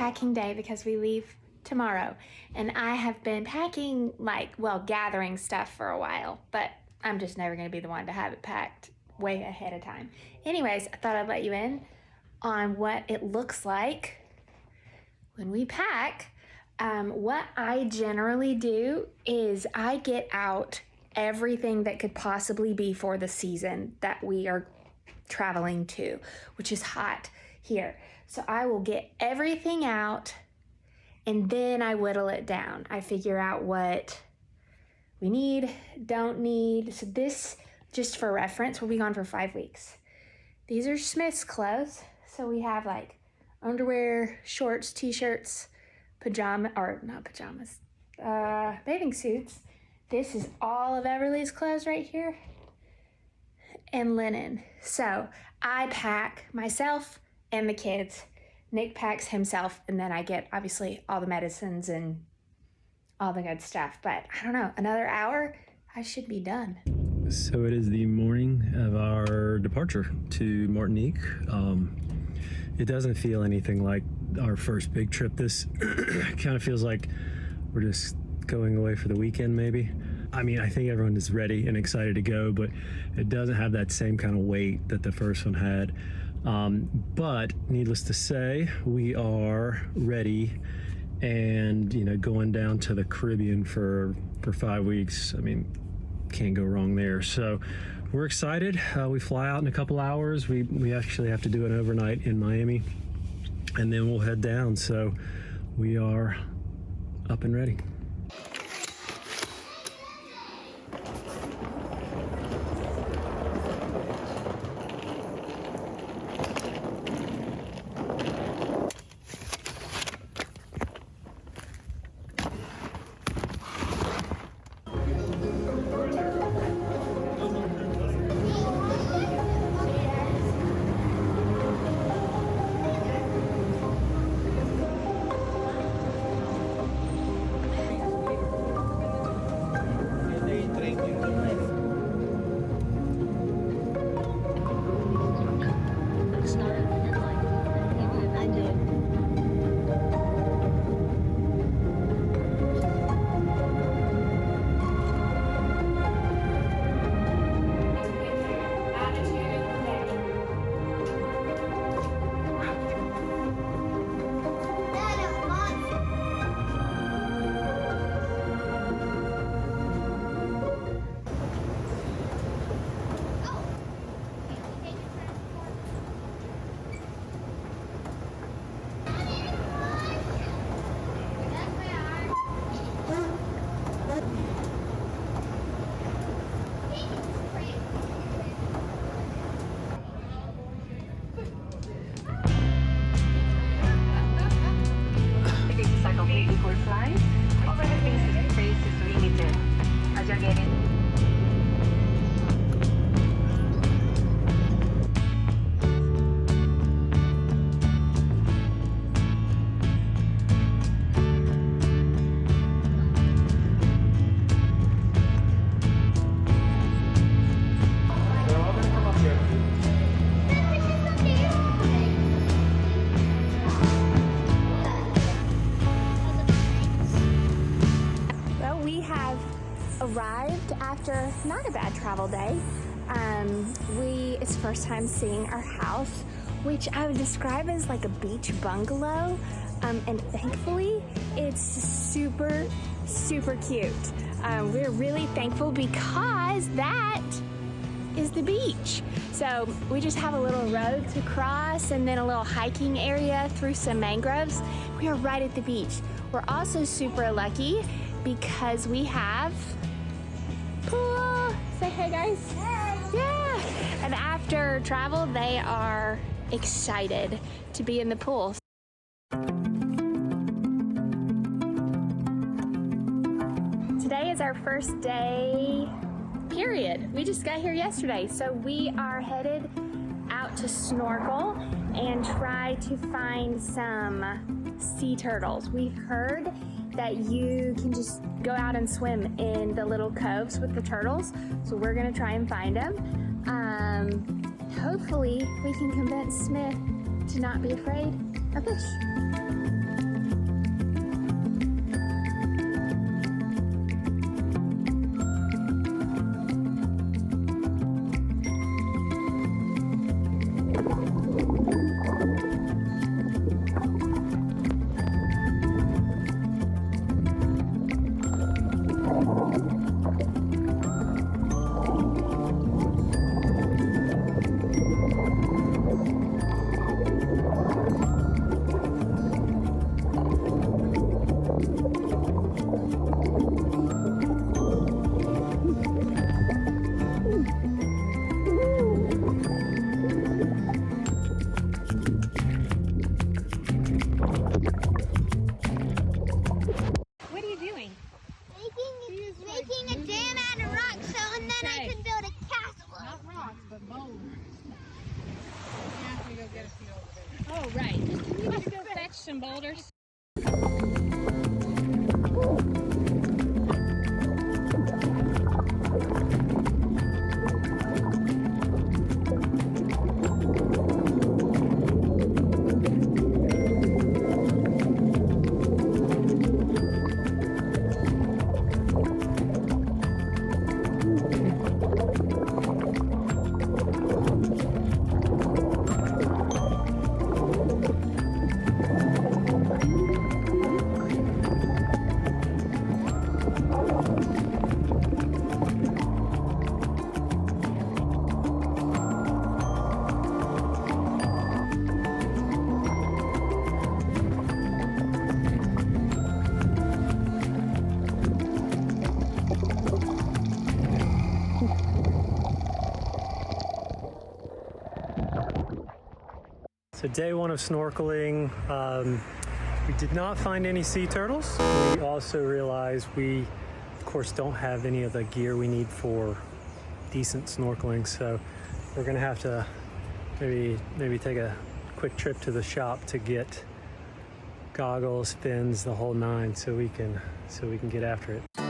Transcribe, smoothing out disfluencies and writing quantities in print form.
packing day because we leave tomorrow. And I have been packing, gathering stuff for a while, but I'm just never going to be the one to have it packed way ahead of time. Anyways, I thought I'd let you in on what it looks like when we pack. What I generally do is I get out everything that could possibly be for the season that we are traveling to, which is hot here. So I will get everything out and then I whittle it down. I figure out what we need, don't need. So this, just for reference, we'll be gone for 5 weeks. These are Smith's clothes. So we have like underwear, shorts, t-shirts, bathing suits. This is all of Everly's clothes right here, and linen. So I pack myself and the kids. Nick packs himself, and then I get obviously all the medicines and all the good stuff. But I don't know, another hour, I should be done. So it is the morning of our departure to Martinique. It doesn't feel anything like our first big trip. This kind of feels like we're just going away for the weekend, maybe. I mean, I think everyone is ready and excited to go, but it doesn't have that same kind of weight that the first one had. But needless to say, we are ready and, going down to the Caribbean for 5 weeks. I mean, can't go wrong there. So we're excited. We fly out in a couple hours. We actually have to do an overnight in Miami, and then we'll head down. So we are up and ready. Arrived after not a bad travel day. It's first time seeing our house, which I would describe as like a beach bungalow, and thankfully it's super cute. We're really thankful because that is the beach. So we just have a little road to cross and then a little hiking area through some mangroves. We are right at the beach. We're also super lucky because we have pool. Say hey, guys. Hey. Yeah. And after travel, they are excited to be in the pool. Today is our first day, period. We just got here yesterday, so we are headed out to snorkel and try to find some sea turtles. We've heard that you can just go out and swim in the little coves with the turtles, so we're gonna try and find them. Hopefully we can convince Smith to not be afraid of fish. Oh, right. We need to go fetch some boulders. So day one of snorkeling, we did not find any sea turtles. We also realized we, of course, don't have any of the gear we need for decent snorkeling. So we're gonna have to maybe take a quick trip to the shop to get goggles, fins, the whole nine, so we can get after it.